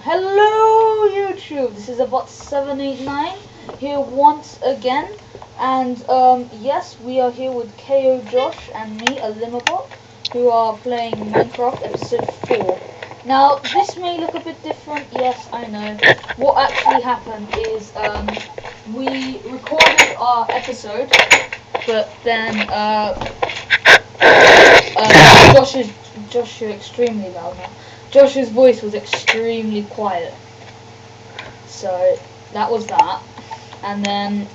Hello YouTube, this is Bot789 here once again, and yes, we are here with KOjosh and me, a Limmerbot, who are playing Minecraft episode 4. Now, this may look a bit different, yes, I know. What actually happened is we recorded our episode, but then Josh, you're extremely loud now. Josh's voice was extremely quiet, so that was that. And then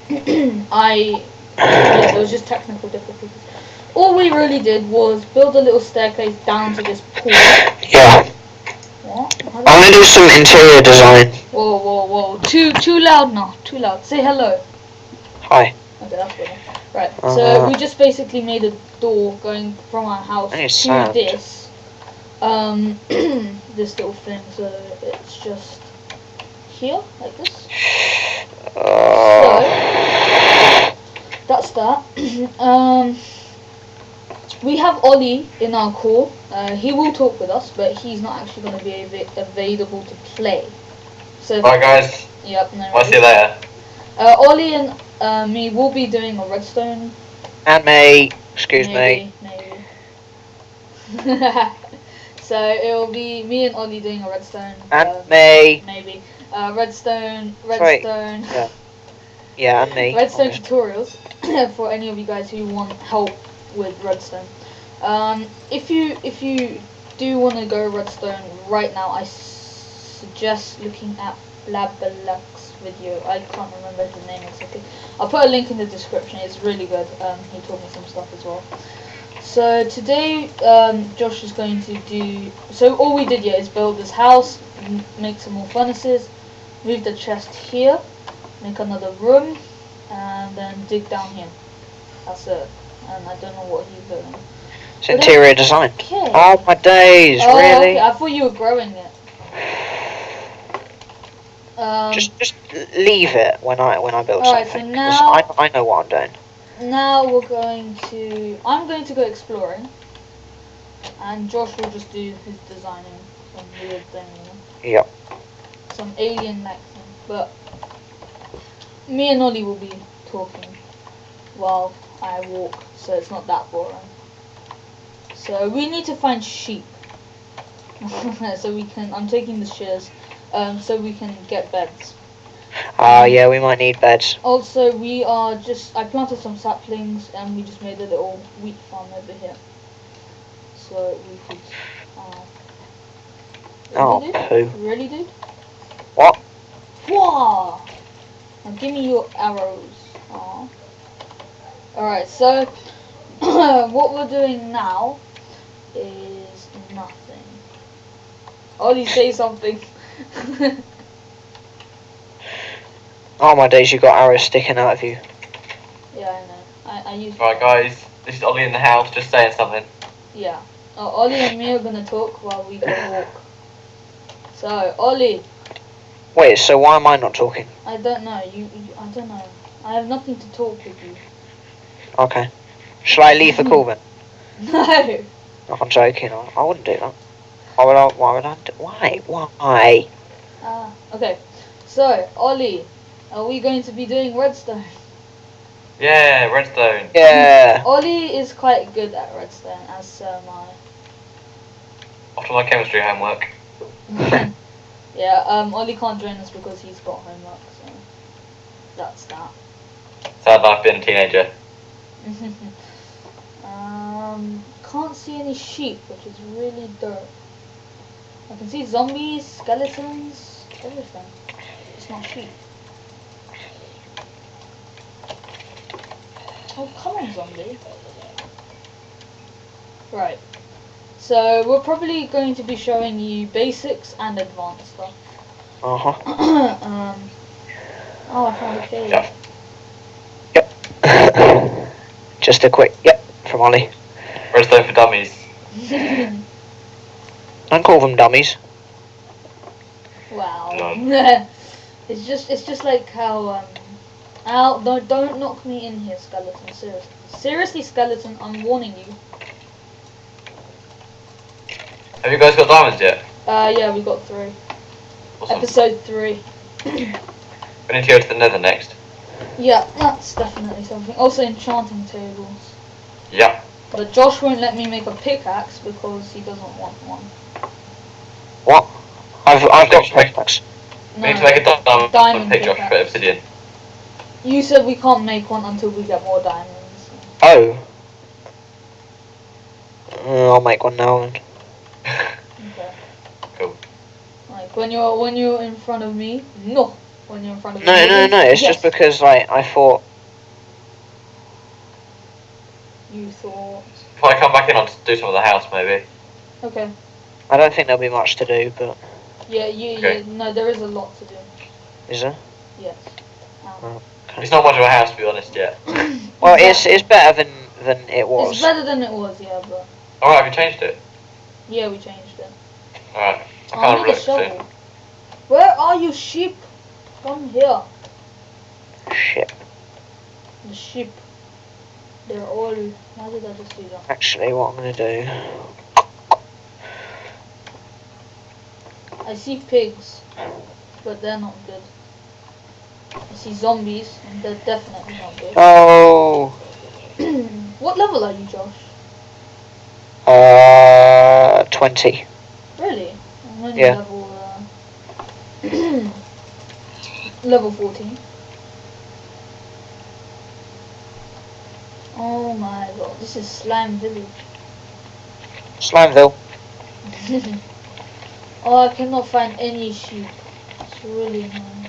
there was just technical difficulties. All we really did was build a little staircase down to this pool. Yeah. What? I'm gonna do some interior design. Whoa. Too loud now. Too loud. Say hello. Hi. Okay, that's better. Right. So we just basically made a door going from our house to this. This little thing, so it's just here, like this. So that's that. We have Ollie in our call. He will talk with us, but he's not actually going to be available to play. So bye guys. Yep. No, I'll see you later. Ollie and me will be doing a redstone. And me. Excuse me. Maybe. So it will be me and Ollie doing a redstone. And me. Maybe. Redstone. Yeah, and me. Redstone tutorials for any of you guys who want help with redstone. If you do want to go redstone right now, I suggest looking at Blabalak's video. I can't remember his name exactly. I'll put a link in the description. It's really good. He taught me some stuff as well. So today, Josh is going to do. So all we did is build this house, make some more furnaces, move the chest here, make another room, and then dig down here. That's it. And I don't know what he's doing. It's interior design. Okay. Oh my days, really? Okay. I thought you were growing it. Just leave it when I build Alright, something. so now I know what I'm doing. Now I'm going to go exploring, and Josh will just do his designing, some weird thing, Yep. some alien-like thing. But me and Ollie will be talking while I walk, so it's not that boring. So we need to find sheep, so we can. I'm taking the shears, so we can get beds. Yeah, we might need beds. Also, I planted some saplings, and we just made a little wheat farm over here. So we could. Really, dude? What? Whoa! Now give me your arrows. Aww. Alright, so what we're doing now is nothing. Ollie, say something. Oh my days, you got arrows sticking out of you. Yeah, I know. I use. Right guys, this is Ollie in the house, just saying something. Yeah. Ollie and me are gonna talk while we go walk. So, Ollie. Wait, so why am I not talking? I don't know. I don't know. I have nothing to talk with you. Okay. Shall I leave the call then? No. No, I'm joking. I wouldn't do that. Why would I do? Why? Okay. So, Ollie, are we going to be doing redstone? Yeah, redstone. Yeah. Ollie is quite good at redstone, as so am I. After my chemistry homework. Yeah, Ollie can't join us because he's got homework, so that's that. Sad life being a teenager. Can't see any sheep, which is really dope. I can see zombies, skeletons, everything. It's not sheep. Oh, come on, zombie. Right. So, we're probably going to be showing you basics and advanced stuff. Uh-huh. Oh, I found a cave. Yep. Just a quick, from Ollie. Redstone for dummies. Don't call them dummies. Wow. No. It's just like how don't knock me in here, skeleton. Seriously, skeleton. I'm warning you. Have you guys got diamonds yet? Yeah, we got 3. Awesome. Episode 3. We need to go to the nether next. Yeah, that's definitely something. Also enchanting tables. Yeah. But Josh won't let me make a pickaxe because he doesn't want one. What? I've got should make- pickaxe. We need to make a diamond pick, Josh, for pickaxe. obsidian. You said we can't make one until we get more diamonds. Oh. I'll make one now then. Okay. Cool. Like when you're in front of me, no. When you're in front of No, me, it's yes. just because like I thought. You thought. If I come back in, I'll just do some of the house, maybe. Okay. I don't think there'll be much to do, but Yeah, Okay. no, there is a lot to do. is there? Yes. Oh, okay. It's not much of a house, to be honest, yet. Well, it's better than it was. It's better than it was, yeah, but Alright, have you changed it? yeah, we changed it. Alright. I I'll can't need a look shovel. soon. Where are you, sheep? Come here. Shit. The sheep. They're all. Why did I just do that? Actually, what I'm gonna do? I see pigs, but they're not good. I see zombies, and they're definitely not good. Oh. What level are you, Josh? 20. Really? I'm only Yeah. level 14. Oh my god, this is Slime Village. Slimeville. Oh, I cannot find any sheep. It's really annoying.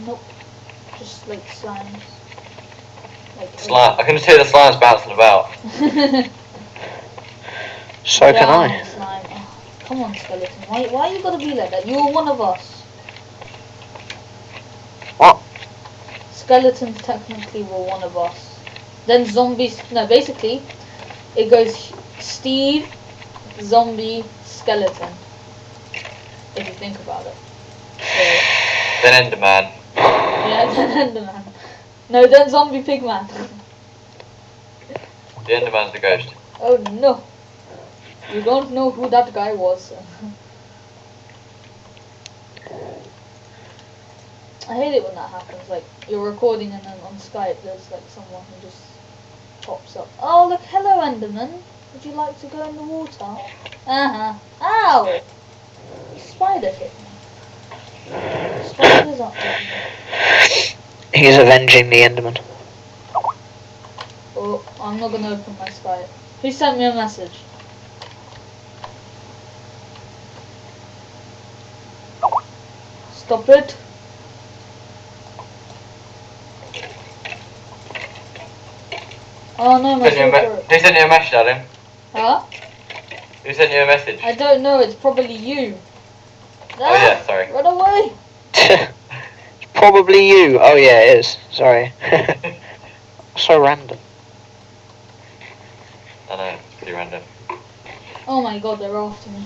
Nope. Just like slimes. Like Slime. I can just hear the slimes bouncing about. So can Down, I. slime. Oh, come on, skeleton. Why you gotta be like that? You're one of us. What? Skeletons technically were one of us. Then zombies. No, basically, it goes Steve, zombie, skeleton. If you think about it. So, Then Enderman. yeah, then Enderman. No, then zombie pigman. The Enderman's the ghost. Oh no. You don't know who that guy was. I hate it when that happens. Like you're recording and then on Skype there's like someone who just pops up. Oh look, hello Enderman. Would you like to go in the water? Ow! Spider hit me. Spiders are ugly. He's avenging the Enderman. Oh, I'm not gonna open my Skype. Who sent me a message? Stop it. Oh no, my Who sent you a message, Adam? Huh? Who sent you a message? I don't know, it's probably you. Oh yeah, sorry. Run away! It's probably you. Oh yeah, it is. Sorry. So random. I know, it's pretty random. Oh my god, they're after me.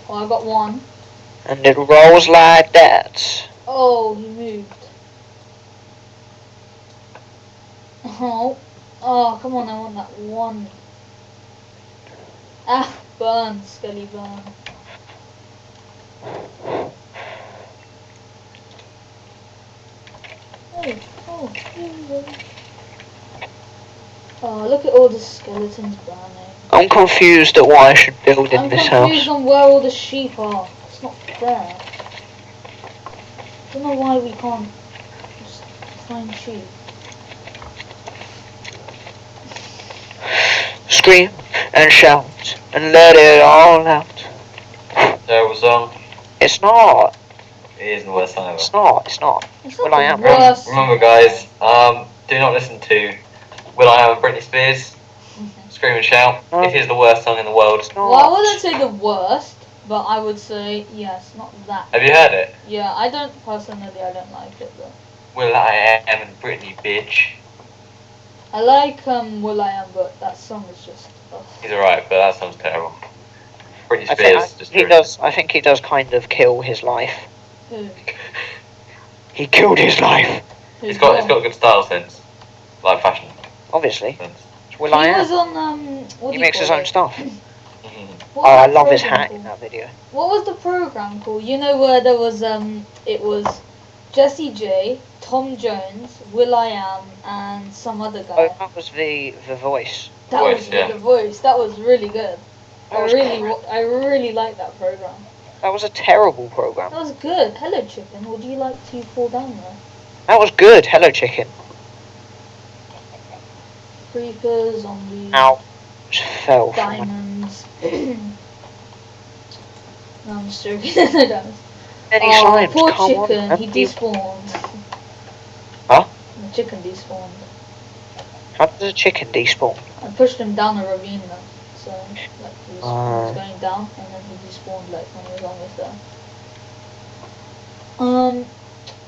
Oh, I got one. And it rolls like that. Oh, he moved. Oh. Oh, come on, I want that one. Ah, burn, Skelly, burn. Oh, look at all the skeletons burning. I'm confused at what I should build in I'm this confused house. on where all the sheep are. It's not fair. I don't know why we can't just find sheep. Scream and shout and let it all out. Terrible song. It's not. It isn't the worst song ever. It's not. It's not. It's not Well, I the am. worst. Remember guys, do not listen to Will I Am and Britney Spears. Scream and Shout. No. It is the worst song in the world. It's Well, I not. wouldn't say the worst, but I would say yes, not that. Have you heard it? Yeah, I don't personally. I don't like it though. Will I Am and Britney, bitch. I like Will I Am, but that song is just. Ugh. He's alright, but that song's terrible. Britney I Spears. think just he ruined does. I think he does kind of kill his life. Who? He killed his life. He's got good style sense, like fashion Obviously, sense. it's Will I He Am. was on what He do you makes call his own it? stuff. Mhm. What Oh, was I that love his program hat called? in that video. What was the program called? You know where there was it was Jessie J, Tom Jones, Will I Am, and some other Oh, guy. that was the Voice. That Voice, was yeah. The Voice. That was really good. That was I really liked that program. That was a terrible program. That was good. Hello, chicken. Would you like to fall down there? That was good. Hello, chicken. Creepers, zombies, Ow. Just fell from my... diamonds. No, I'm just joking. No diamonds. Any Oh, slimes, poor come chicken. on. He despawned. Huh? The chicken despawned. How does a chicken despawn? I pushed him down a ravine though. So, like, he was going down and then he despawned like when he was almost there.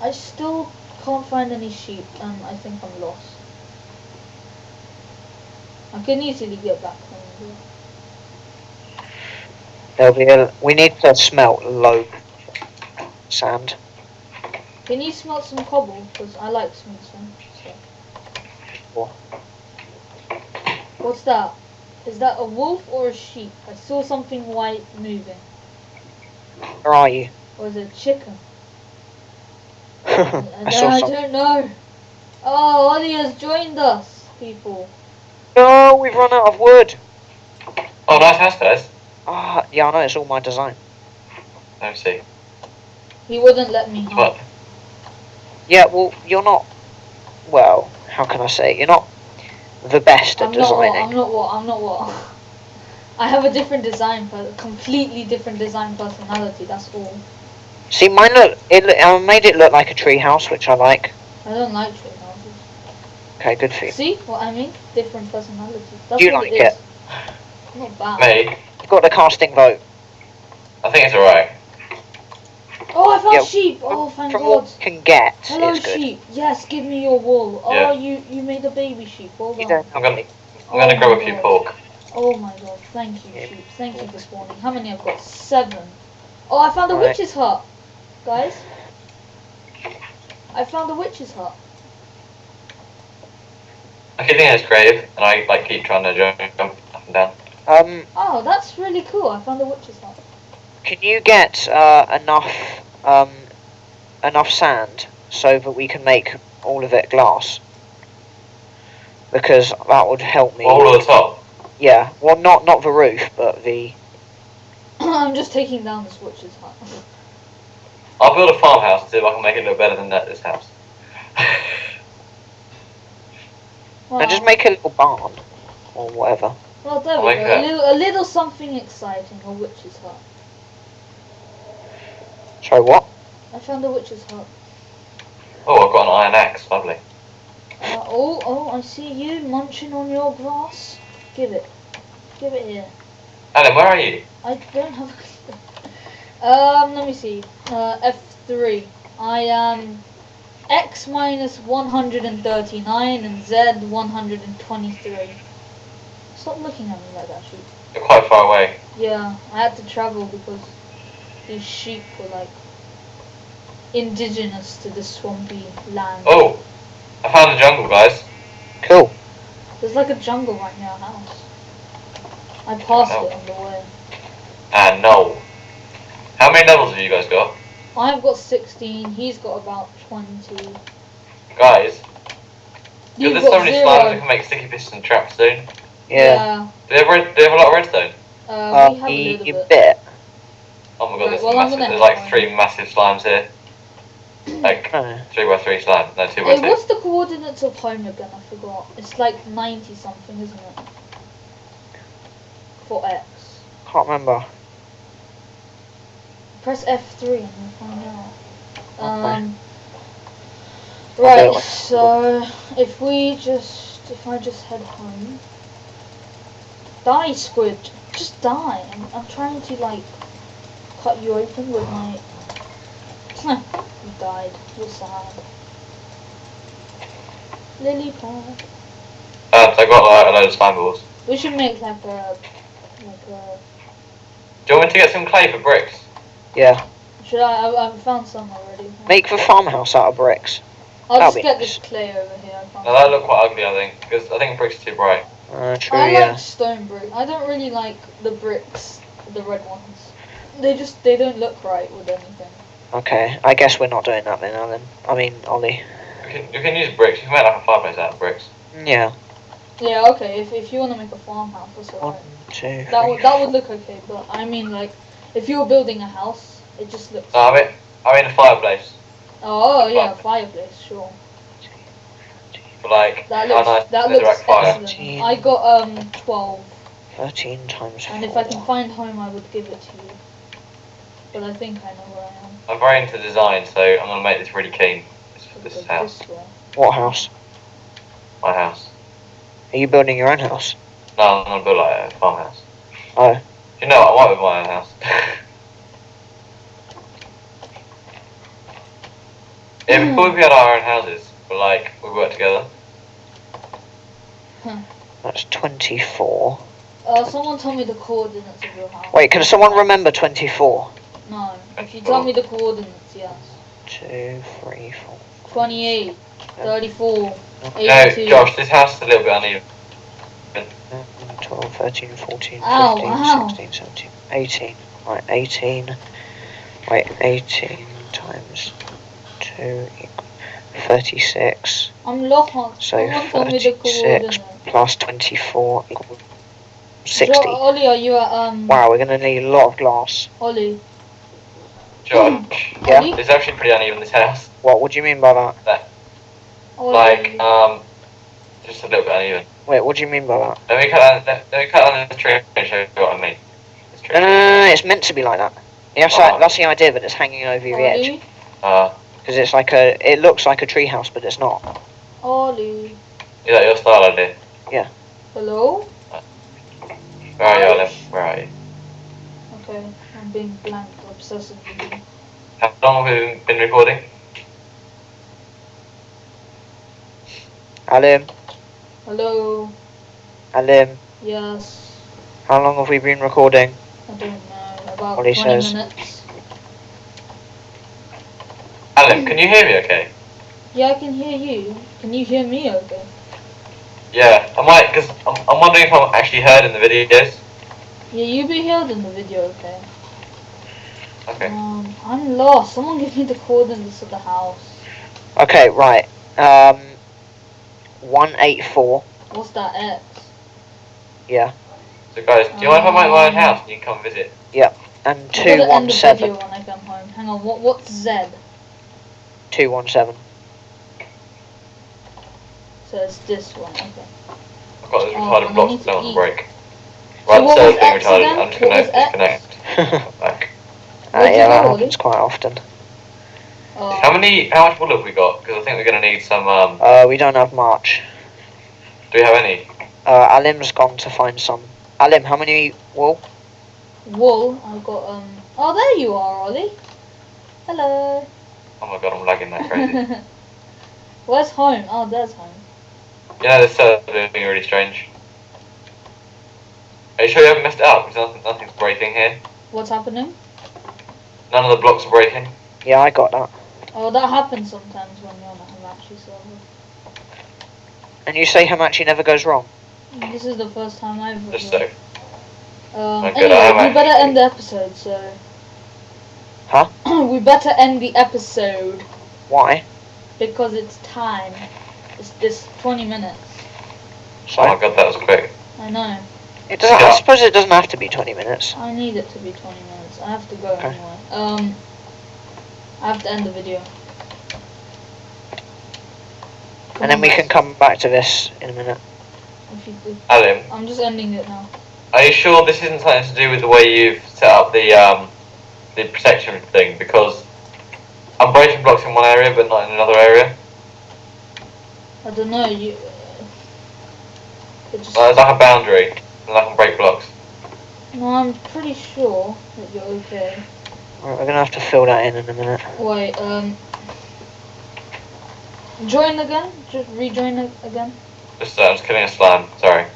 I still can't find any sheep and I think I'm lost. I can easily get back home. There'll be a... We need to smelt low sand. Can you smelt some cobble? Because I like smelting. So. What? What's that? Is that a wolf or a sheep? I saw something white moving. Where are you? Or is it a chicken? I saw I something. don't know. Oh, Ollie has joined us, people. No, we've run out of wood. Oh, nice house, guys. Ah, yeah, I know, it's all my design. Let me see. He wouldn't let me What? hunt. Yeah, well, you're not... Well, how can I say? You're not the best at designing. I'm not what? I have a different design, completely different design personality, that's all. See, mine I made it look like a tree house, which I like. I don't like tree houses. Okay, good for you. See what I mean? Different personality. That's Do you all like it is. it? Not bad. Me? You've got the casting vote. I think it's alright. Oh, I found Yeah, sheep! Oh, thank From God. what you can get, Hello, it's good. sheep. Yes, give me your wool. Yeah. Oh, you made a baby sheep. Well You done. don't I'm have gonna, to. I'm gonna Oh grow my a few God. pork. Oh my God. Thank you, Yeah. sheep. Thank you for spawning. How many I've got? 7. Oh, I found a Alright. witch's hut. Guys. I found a witch's hut. I keep thinking it's grave, and I like keep trying to jump up and down. Oh, that's really cool. I found a witch's hut. Can you get enough sand so that we can make all of it glass? Because that would help me. All at the top. Yeah, well, not the roof, but the... I'm just taking down this witch's hut. I'll build a farmhouse and see if I can make it look better than this house. Wow. And just make a little barn, or whatever. Well, there I'll we make go. A little something exciting. A witch's hut. Sorry, what? I found a witch's hut. Oh, I've got an iron axe. Lovely. Oh, I see you munching on your grass. Give it here. Alan, where are you? I don't have. Let me see. F3. I am X minus 139 and Z 123. Stop looking at me like that, sheep. You're quite far away. Yeah, I had to travel because these sheep were like indigenous to the swampy land. Oh, I found a jungle, guys. Cool. There's like a jungle right near our house. I passed know. it on the way. And no. How many levels have you guys got? I've got 16, he's got about 20. Guys, You've there's so got many 0. slimes that can make sticky piston traps soon. Yeah. Do they have a lot of redstone? We have a little bit. bit. Oh my god, Right, there's, well, I'm massive, gonna there's head like home. 3 massive slimes here. Like Oh. 3x3 slime. No, 2x2. Hey, what's the coordinates of home again? I forgot. It's like 90 something, isn't it? For X. Can't remember. Press F3 and you'll find out. Okay. Right, Okay. so if I just head home. Die, squid! Just die! I'm trying to like cut you open with my. You died. You're sad. Lily pad. I got like a load of slime balls. We should make like a Do you want me to get some clay for bricks? Yeah. Should I? I've found some already. Make the farmhouse out of bricks. I'll that'll just be get nice. this clay over here. I found No, that some. look quite ugly, I think, because I think bricks are too bright. True, I yeah. like stone brick. I don't really like the bricks, the red ones. They don't look right with anything. Okay, I guess we're not doing that then, Alan. I mean, Ollie. You can use bricks. You can make like a fireplace out of bricks. Yeah. Yeah, okay. If you want to make a farmhouse, that's One, alright. two, That three, would look okay. But I mean, like, if you're building a house, it just looks. No, I mean a fireplace. Oh a yeah, fireplace. fireplace, sure. For like, That how looks nice that netherrack looks fire. excellent. I got 12, 13 times 4. and if I can find home, I would give it to you. But I think I know where I am. I'm very into design, so I'm gonna make this really clean. This Because house, this way. What house? my house. Are you building your own house? No, I'm gonna build like a farmhouse. Oh. You know what? I might build my own house. Yeah, before we had our own houses, but like we work together. That's 24. Someone tell me the coordinates of your house. Wait, can someone remember 24? No. If you tell me the coordinates, yes. 2, 3, 4. 28, 34, No, 82. Josh, this house is a little bit uneven. 12, 13, 14, 15, Ow, 16, 17, 18. Right, 18. Wait, 18 times 2 equals 36. I'm lost. So Someone tell me the 36 coordinates. plus 24 equals 60. Ollie, are you at Wow, we're going to need a lot of glass. Ollie? Josh, Yeah? Ollie? it's actually pretty uneven, this house. What do you mean by that? Ollie. Like, just a little bit uneven. Wait, what do you mean by that? Let me cut down the tree and show you what I mean. This tree. No, it's meant to be like that. Yeah, that's the idea, but it's hanging over the edge. Ollie? Because it's like it looks like a treehouse, but it's not. Ollie? Is that your style idea? Hello? Where are you, Alan? Where are you? Okay, I'm being blanked obsessively. How long have we been recording? Alim, Hello? Yes. how long have we been recording? I don't know. About Ollie 20 says. minutes. Alan, can you hear me okay? Yeah, I can hear you. Can you hear me okay? Yeah, I might, because I'm wondering if I'm actually heard in the videos. Yeah, you be heard in the video, okay? Okay. I'm lost. Someone give me the coordinates of the house. Okay, right. 184. What's that X? Yeah. So guys, do you mind if I make my own house and you can come visit? And I'm gonna end the 217. video when I come home. Hang on, what's Z? 217. So it's this one, okay. I've got those Oh, retarded and I blocks need that to don't want eat. to break. So Right, what so was being X retarded, again? I'm just What gonna was X? disconnect. Back. Where'd you Yeah, go, that Ollie? happens quite often. How much wood have we got? Because I think we're gonna need some. We don't have much. Do we have any? Alim's gone to find some. Alim, how many wool? Wool, I've got, oh, there you are, Ollie. Hello. Oh my god, I'm lagging like crazy. Where's home? Oh, there's home. You know, this server's being really strange. Are you sure you haven't messed it up? Because nothing's breaking here. What's happening? None of the blocks are breaking. Yeah, I got that. Oh, that happens sometimes when you're on a Hamachi server. And you say Hamachi never goes wrong? This is the first time I've... Just so. good, Anyway, we better end the episode, so... Huh? We better end the episode. Why? Because it's time. It's this 20 minutes. Oh my god, that was quick. I know. It doesn't, I suppose it doesn't have to be 20 minutes. I need it to be 20 minutes. I have to go Okay. anyway. I have to end the video. And then we can come back to this in a minute. If you do. Alim, I'm just ending it now. are you sure this isn't something to do with the way you've set up the protection thing? Because I'm breaking blocks in one area but not in another area. I don't know. You. It just. There's like a boundary, and I can break blocks. No, I'm pretty sure that you're okay. Right, we're gonna have to fill that in a minute. Wait. Join again. Just rejoin it again. I'm just killing a slime. Sorry.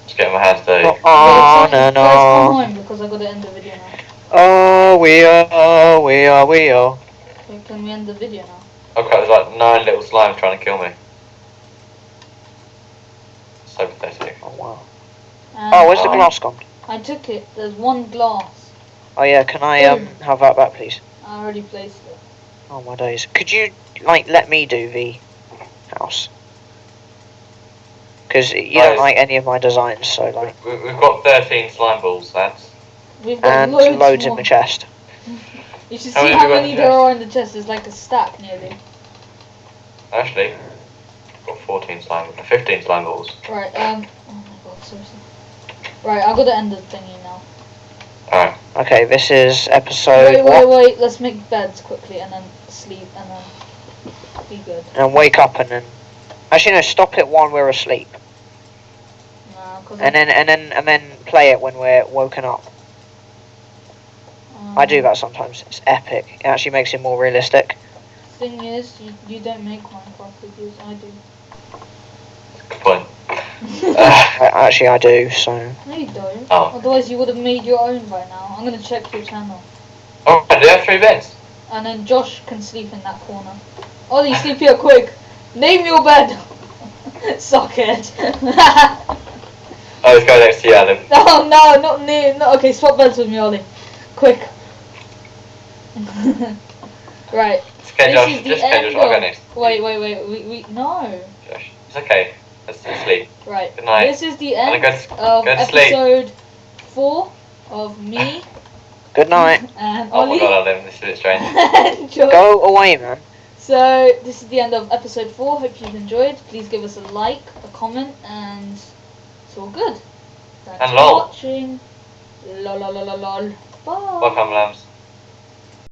Just get getting my hands dirty. On Guys, and come on. home because I gotta end the video now. Oh, we are. Okay, can we end the video now? Okay, there's like 9 little slimes trying to kill me. So pathetic. Oh, wow. And Oh, where's the glass gone? I took it. There's one glass. Oh, yeah, can I have that back, please? I already placed it. Oh, my days. Could you, like, let me do the house? Because you don't Guys. like any of my designs, so, like... We've got 13 slime balls, lads. We've got And loads loads more. in the chest. You should How see many how have you got in many the there chest? are in the chest. There's like a stack nearly. Actually, I've got 14 15 slime balls. Right, oh my god, seriously. Right, I gotta end the thingy now. Alright. Okay, this is episode... Wait, let's make beds quickly and then sleep and then be good. And wake up and then... Actually, no, stop it while we're asleep. Nah, cause And then play it when we're woken up. I do that sometimes. It's epic. It actually makes it more realistic. Thing is, you don't make Minecraft videos, I do. Good point. Actually, I do, so... No, you don't. Oh. Otherwise, you would have made your own by now. I'm gonna check your channel. Oh, do you have 3 beds? And then Josh can sleep in that corner. Ollie, sleep here quick. Name your bed. Socket. Oh, let's go next to you, Adam. No, not near. No, okay, swap beds with me, Ollie. Quick. Right. It's okay, This Josh. is the Just okay, end Josh. I'll go of- next. Wait. No. Josh. It's okay. Let's sleep. Right. Good night. This is the And end go of to sleep. episode 4 of me Good night. and Oh my Ollie. god, Adam. This is a bit strange. and Josh. Go away, man. So this is the end of episode 4. Hope you've enjoyed. Please give us a like, a comment, and it's all good. Thanks And for lol. watching. Lol. Bye. Welcome, lambs.